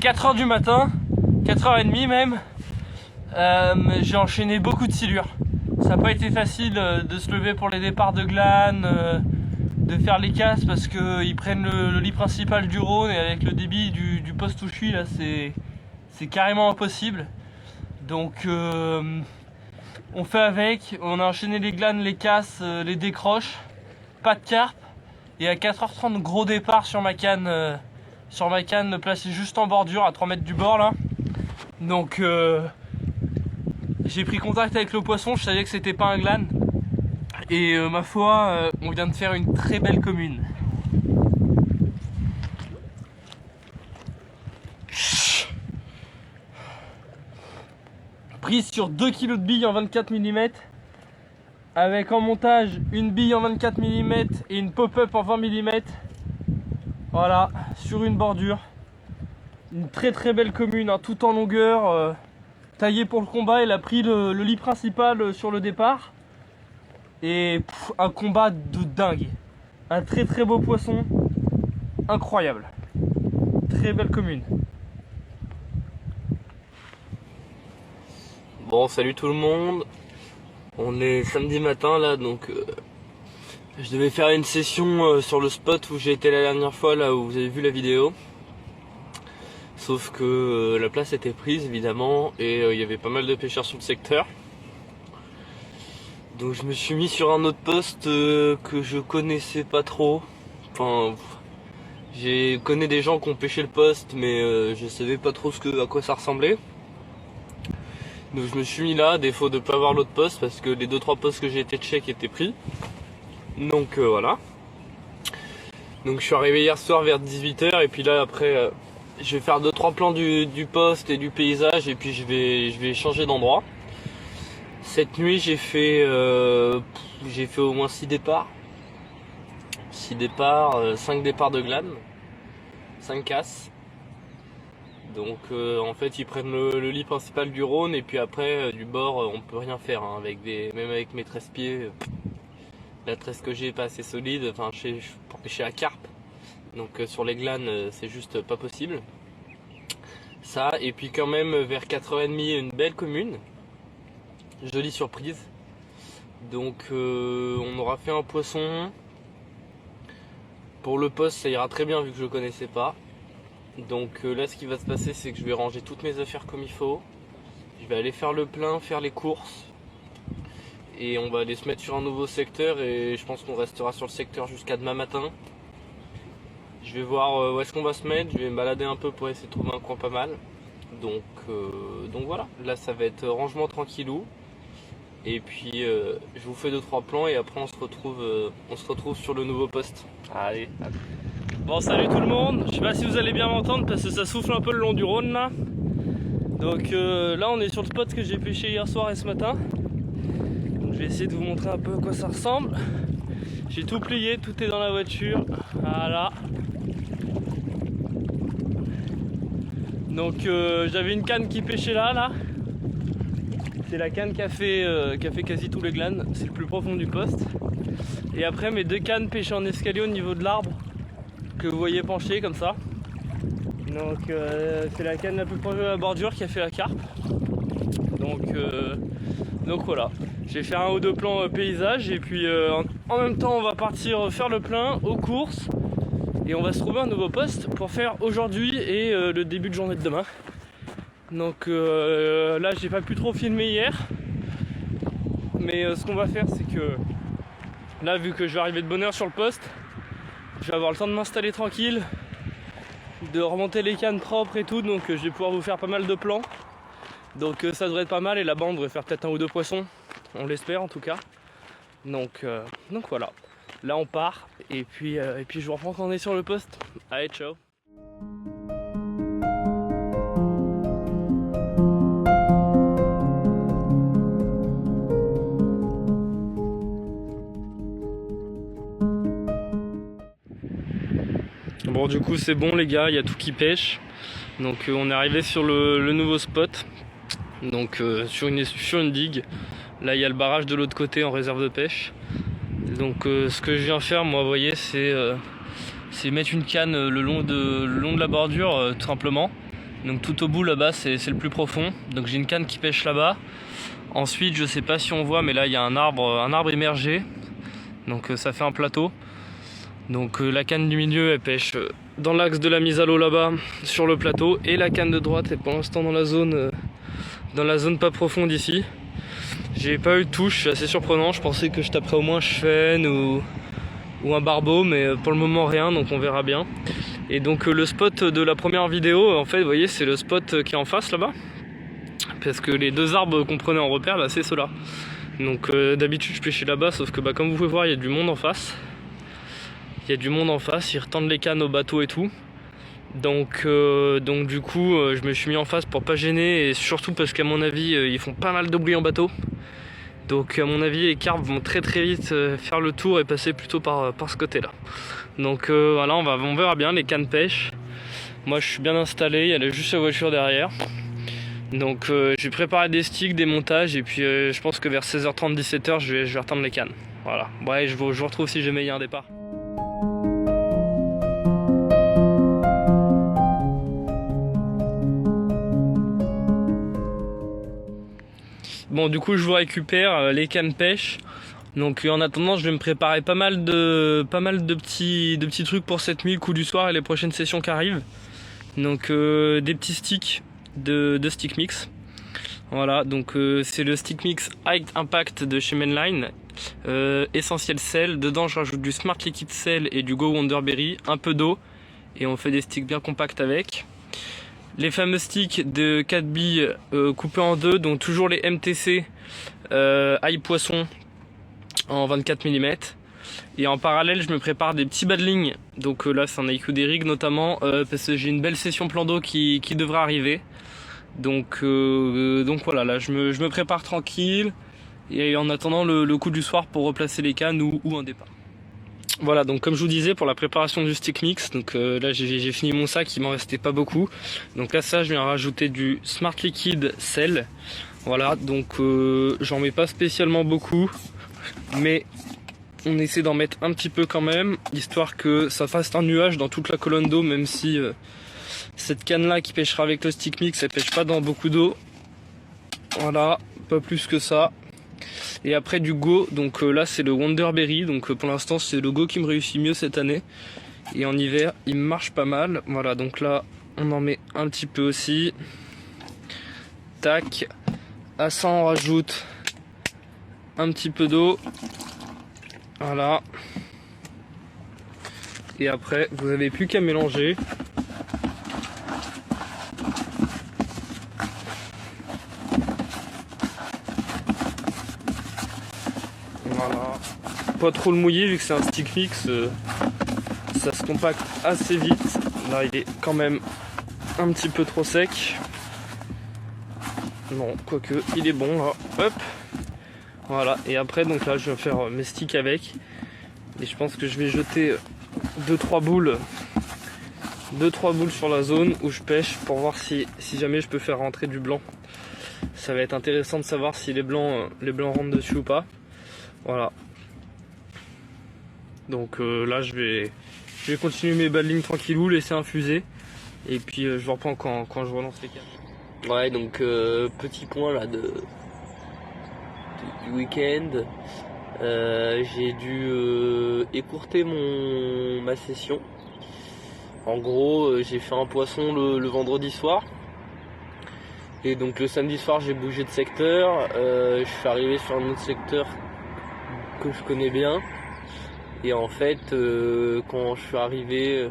4 h du matin, 4 h 30 même. J'ai enchaîné beaucoup de silures. Ça n'a pas été facile de se lever pour les départs de glane, de faire les casses parce qu'ils prennent le lit principal du Rhône et avec le débit du poste où je suis là c'est carrément impossible. Donc on fait avec, on a enchaîné les glanes, les casses, les décroches, pas de carpe et à 4 h 30 gros départ sur ma canne placée juste en bordure à 3 mètres du bord là. Donc j'ai pris contact avec le poisson, je savais que c'était pas un glane et ma foi on vient de faire une très belle commune. Prise sur 2 kg de billes en 24 mm avec en montage une bille en 24 mm et une pop-up en 20 mm. Voilà, sur une bordure. Une très très belle commune, hein, tout en longueur, taillée pour le combat. Elle a pris le lit principal sur le départ. Et un combat de dingue. Un très très beau poisson. Incroyable. Très belle commune. Bon, salut tout le monde. On est samedi matin là, donc je devais faire une session sur le spot où j'ai été la dernière fois, là où vous avez vu la vidéo. Sauf que la place était prise évidemment et il y avait pas mal de pêcheurs sur le secteur. Donc je me suis mis sur un autre poste que je connaissais pas trop. Enfin, j'ai connais des gens qui ont pêché le poste, mais je savais pas trop à quoi ça ressemblait. Donc je me suis mis là, à défaut de pas avoir l'autre poste, parce que les 2-3 postes que j'ai été check étaient pris. Donc voilà. Donc je suis arrivé hier soir vers 18 h et puis là après je vais faire 2-3 plans du poste et du paysage et puis je vais changer d'endroit. Cette nuit j'ai fait au moins 6 départs. 6 départs, 5 départs de glane, 5 casses. Donc en fait ils prennent le lit principal du Rhône et puis après du bord on peut rien faire hein, même avec mes 13 pieds. La tresse que j'ai est pas assez solide, enfin pour pêcher à carpe. Donc sur les glanes c'est juste pas possible. Ça et puis quand même vers 4 h 30 une belle commune. Jolie surprise. Donc on aura fait un poisson. Pour le poste ça ira très bien vu que je le connaissais pas. Donc là ce qui va se passer c'est que je vais ranger toutes mes affaires comme il faut. Je vais aller faire le plein, faire les courses. Et on va aller se mettre sur un nouveau secteur et je pense qu'on restera sur le secteur jusqu'à demain matin. Je vais voir où est-ce qu'on va se mettre, je vais me balader un peu pour essayer de trouver un coin pas mal. Donc voilà, là ça va être rangement tranquillou. Et puis je vous fais 2-3 plans et après on se retrouve sur le nouveau poste. Allez. Bon, salut tout le monde, je sais pas si vous allez bien m'entendre parce que ça souffle un peu le long du Rhône là. Donc là on est sur le spot que j'ai pêché hier soir et ce matin. Donc, je vais essayer de vous montrer un peu à quoi ça ressemble. J'ai tout plié, tout est dans la voiture. Voilà. Donc j'avais une canne qui pêchait là. C'est la canne qui a fait quasi tous les glanes, c'est le plus profond du poste. Et après mes 2 cannes pêchaient en escalier au niveau de l'arbre que vous voyez pencher comme ça. Donc c'est la canne la plus proche de la bordure qui a fait la carpe. Donc voilà, je vais faire 1 ou 2 plans paysage et puis en même temps on va partir faire le plein aux courses et on va se trouver un nouveau poste pour faire aujourd'hui et le début de journée de demain. Donc là j'ai pas pu trop filmer hier, mais ce qu'on va faire c'est que là vu que je vais arriver de bonne heure sur le poste, je vais avoir le temps de m'installer tranquille, de remonter les cannes propres et tout, donc je vais pouvoir vous faire pas mal de plans. Donc ça devrait être pas mal et là-bas on devrait faire peut-être 1 ou 2 poissons, on l'espère en tout cas. Donc voilà, là on part et puis je vous reprends quand on est sur le poste. Allez, ciao. Bon du coup c'est bon les gars, il y a tout qui pêche. Donc on est arrivé sur le nouveau spot. Donc sur une digue. Là il y a le barrage de l'autre côté en réserve de pêche. Donc ce que je viens faire moi vous voyez c'est mettre une canne le long de la bordure tout simplement. Donc tout au bout là-bas c'est le plus profond. Donc j'ai une canne qui pêche là-bas. Ensuite je sais pas si on voit, mais là il y a un arbre immergé. Donc ça fait un plateau. Donc la canne du milieu elle pêche dans l'axe de la mise à l'eau là-bas sur le plateau. Et la canne de droite est pour l'instant dans la zone pas profonde ici. J'ai pas eu de touche, c'est assez surprenant. Je pensais que je taperais au moins un chêne ou un barbeau, mais pour le moment rien, donc on verra bien. Et donc le spot de la première vidéo, en fait vous voyez c'est le spot qui est en face là-bas. Parce que les deux arbres qu'on prenait en repère, bah, c'est ceux-là. Donc d'habitude je pêchais là-bas, sauf que comme vous pouvez voir il y a du monde en face. Il y a du monde en face, ils retendent les cannes au bateau et tout. Donc du coup je me suis mis en face pour pas gêner, et surtout parce qu'à mon avis ils font pas mal de bruit en bateau. Donc à mon avis les carpes vont très vite faire le tour et passer plutôt par ce côté là. Donc voilà, on verra bien. Les cannes pêche. Moi je suis bien installé, il y a juste la voiture derrière. Donc j'ai préparé des sticks, des montages, et puis je pense que vers 16h30, 17h je vais retendre les cannes. Voilà, ouais, je vous retrouve si jamais il y a un départ. Bon, du coup je vous récupère les cannes pêche. Donc en attendant je vais me préparer pas mal de petits trucs pour cette nuit, le coup du soir et les prochaines sessions qui arrivent. Donc des petits sticks de stick mix. Voilà, donc c'est le stick mix High Impact de chez Mainline. Essentiel sel, dedans je rajoute du Smart Liquid Sel et du Go Wonderberry, un peu d'eau, et on fait des sticks bien compacts avec. Les fameux sticks de 4 billes coupés en deux, donc toujours les MTC ail poisson en 24 mm. Et en parallèle je me prépare des petits bas de ligne. Donc là c'est un haïku des rigs notamment, parce que j'ai une belle session plan d'eau qui devrait arriver. Donc voilà, là je me prépare tranquille, et en attendant le coup du soir pour replacer les cannes ou un départ. Voilà, donc comme je vous disais pour la préparation du stick mix, donc là j'ai fini mon sac, il m'en restait pas beaucoup. Donc là ça je viens rajouter du Smart Liquid Sel. Voilà, donc j'en mets pas spécialement beaucoup, mais on essaie d'en mettre un petit peu quand même, histoire que ça fasse un nuage dans toute la colonne d'eau, même si cette canne là qui pêchera avec le stick mix elle pêche pas dans beaucoup d'eau. Voilà, pas plus que ça. Et après du Go, donc là c'est le Wonderberry, donc pour l'instant c'est le Go qui me réussit mieux cette année. Et en hiver il marche pas mal. Voilà, donc là on en met un petit peu aussi. Tac. À ça on rajoute un petit peu d'eau. Voilà. Et après vous avez plus qu'à mélanger. Voilà. Pas trop le mouiller vu que c'est un stick mix, ça se compacte assez vite. Là il est quand même un petit peu trop sec. Bon, quoique il est bon là. Hop. Voilà, et après donc là je vais faire mes sticks avec. Et je pense que je vais jeter 2-3 boules sur la zone où je pêche pour voir si jamais je peux faire rentrer du blanc. Ça va être intéressant de savoir si les blancs rentrent dessus ou pas. Voilà. Donc là je vais continuer mes bas de ligne tranquillou, laisser infuser. Et puis je vous reprends quand je relance les cannes. Ouais, donc petit point là du week-end. J'ai dû écourter ma session. En gros, j'ai fait un poisson le vendredi soir. Et donc le samedi soir j'ai bougé de secteur. Je suis arrivé sur un autre secteur que je connais bien. Et en fait quand je suis arrivé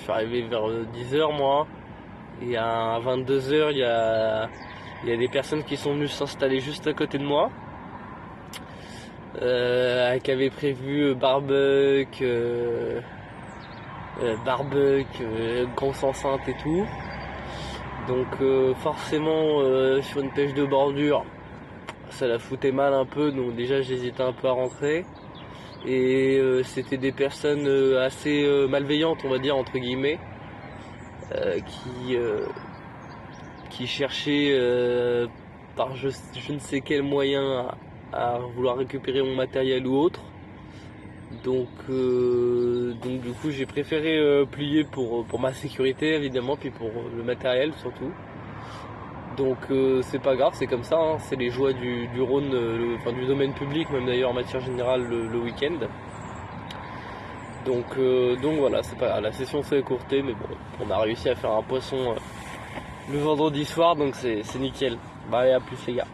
vers 10h moi. Et à 22h il y a des personnes qui sont venues s'installer juste à côté de moi. Qui avaient prévu barbecue, grosse enceinte et tout. Donc forcément sur une pêche de bordure ça la foutait mal un peu, donc déjà j'hésitais un peu à rentrer. Et c'était des personnes assez malveillantes on va dire entre guillemets, qui cherchaient par je ne sais quel moyen à vouloir récupérer mon matériel ou autre. Donc du coup j'ai préféré plier pour ma sécurité évidemment, puis pour le matériel surtout. Donc c'est pas grave, c'est comme ça, hein. C'est les joies du Rhône, enfin du domaine public, même d'ailleurs en matière générale le week-end. Donc voilà, c'est pas grave, la session s'est écourtée, mais bon, on a réussi à faire un poisson le vendredi soir, donc c'est nickel. Bah allez, à plus les gars.